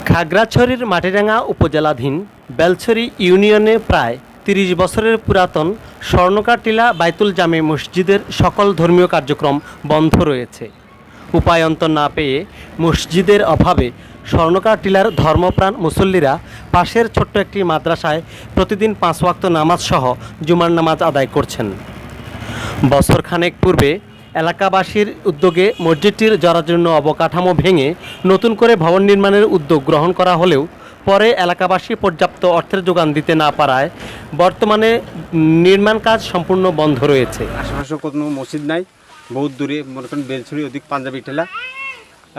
খাগড়াছড়ির মাটিরাঙ্গা উপজেলাধীন বেলছড়ি ইউনিয়নে প্রায় ৩০ বছরের পুরাতন স্বর্ণকার টিলা বাইতুল জামে মসজিদের সকল ধর্মীয় কার্যক্রম বন্ধ রয়েছে। উপায়ন্তর না পেয়ে মসজিদের অভাবে স্বর্ণকার টিলার ধর্মপ্রাণ মুসল্লিরা পাশের ছোট্ট একটি মাদ্রাসায় প্রতিদিন ৫ ওয়াক্ত নামাজ সহ জুমার নামাজ আদায় করছেন। বছরখানেক পূর্বে এলাকাবাসীর উদ্যোগে মসজিদটির জরাজীর্ণ অবকাঠামো ভেঙে নতুন করে ভবন নির্মাণের উদ্যোগ গ্রহণ করা হলেও পরে এলাকাবাসী পর্যাপ্ত অর্থের যোগান দিতে না পারায় বর্তমানে নির্মাণ কাজ সম্পূর্ণ বন্ধ রয়েছে। আশেপাশে কোনো মসজিদ নাই, বহুত দূরে, মনে করেন বেলছড়ি ওদিক পাঞ্জাবি ঠেলা।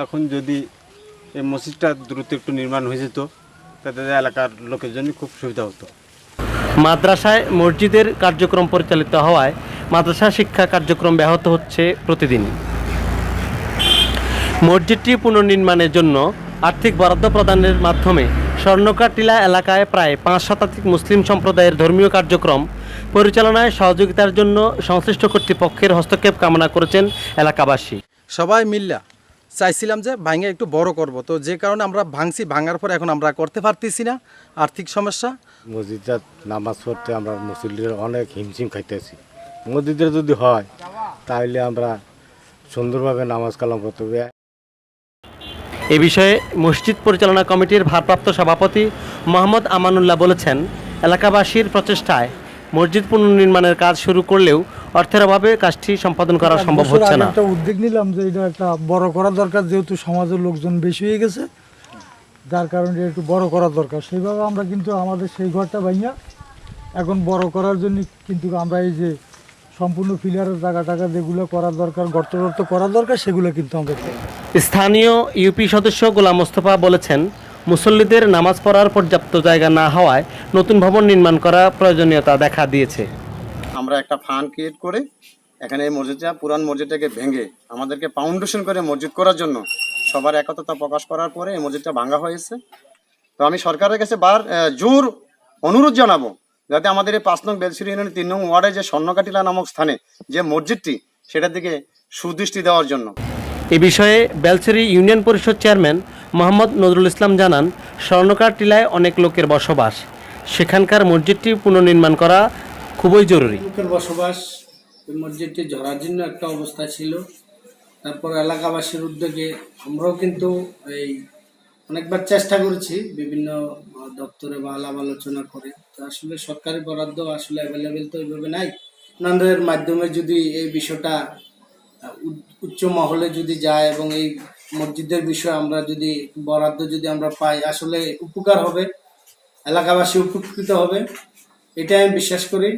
এখন যদি এই মসজিদটা দ্রুত একটু নির্মাণ হয়ে যেত তাতে এলাকার লোকের জন্য খুব সুবিধা হতো। মাদ্রাসায় মসজিদের কার্যক্রম পরিচালিত হওয়ায় মাদ্রাসা শিক্ষা কার্যক্রম ব্যাহত হচ্ছে প্রতিদিন। মসজিদটি পুনর্নির্মাণের জন্য আর্থিক বরাদ্দ প্রদানের মাধ্যমে স্বর্ণকার টিলা এলাকায় প্রায় ৫ শতাধিক মুসলিম সম্প্রদায়ের ধর্মীয় কার্যক্রম পরিচালনায় সহযোগিতার জন্য সংশ্লিষ্ট কর্তৃপক্ষের হস্তক্ষেপ কামনা করেছেন এলাকাবাসী। সবাই মিল্লা চাইছিলাম যে ভাঙে একটু বড় করব, তো যে কারণে আমরা ভাঙছি। ভাঙার পর এখন আমরা করতে পারতেছি না, আর্থিক সমস্যা। মসজিদে নামাজ পড়তে আমরা মুসল্লিরা অনেক হিমশিম খাইতেছি। মসজিদে যদি হয় তাহলে আমরা সুন্দরভাবে নামাজ কালাম করতে হবে। এ বিষয়ে মসজিদ পরিচালনা কমিটির ভারপ্রাপ্ত সভাপতি মোহাম্মদ আমানুল্লাহ বলেছেন, এলাকাবাসীর প্রচেষ্টায় মসজিদ পুনর্নির্মাণের কাজ শুরু করলেও অর্থের অভাবে কাজটি সম্পাদন করা সম্ভব হচ্ছে না। একটা উদ্যোগ নিলাম যে এটা একটা বড় করা দরকার, যেহেতু সমাজের লোকজন বেশি হয়ে গেছে, যার কারণে একটু বড় করা দরকার। সেইভাবে আমরা কিন্তু আমাদের সেই ঘরটা ভাঙিয়া এখন বড় করার জন্য কিন্তু আমরা এই যে সম্পূর্ণ ফিলারের জায়গা যেগুলো করার দরকার, গর্ত করার দরকার, সেগুলো কিন্তু আমরা স্থানীয় ইউপি সদস্য গোলাম মোস্তফা বলেছেন, মুসল্লিদের নামাজ পড়ার পর্যাপ্ত জায়গা না হওয়ায় নতুন ভবন নির্মাণ করা প্রয়োজনীয়তা দেখা দিয়েছে। আমরা একটা ফান্ড ক্রিয়েট করে এখানে এই মসজিদটা, পুরান মসজিদটাকে ভেঙে আমাদেরকে ফাউন্ডেশন করে মসজিদ করার জন্য সবার একতা প্রকাশ করার পরে এই মসজিদটা ভাঙা হয়েছে। তো আমি সরকারের কাছে জোর অনুরোধ জানাবো যাতে আমাদের এই ৫ নং বেলছড়ি ইউনিয়নের ৩ নং ওয়ার্ডে যে স্বর্ণকার টিলা নামক স্থানে যে মসজিদটি, সেটার দিকে সুদৃষ্টি দেওয়ার জন্য। এ বিষয়ে বেলছড়ি ইউনিয়ন পরিষদ চেয়ারম্যান মোহাম্মদ নজরুল ইসলাম জানান, স্বর্ণকার টিলায় অনেক লোকের বসবাস, সেখানকার মসজিদটি পুনর্নির্মাণ করা খুবই জরুরি। লোকের বসবাস, মসজিদটি জরাজীর্ণ একটা অবস্থা ছিল। তারপর এলাকাবাসীর উদ্যোগে আমরাও কিন্তু এই অনেকবার চেষ্টা করেছি বিভিন্ন দপ্তরে বা আলাপ আলোচনা করে। তো আসলে সরকারি বরাদ্দ আসলে অ্যাভেলেবেল তো এইভাবে নাই। আপনাদের মাধ্যমে যদি এই বিষয়টা উচ্চ মহলে যদি যায় এবং এই মসজিদের বিষয়ে আমরা যদি বরাদ্দ যদি আমরা পাই, আসলে উপকার হবে, এলাকাবাসী উপকৃত হবে, এটাই আমি বিশ্বাস করি।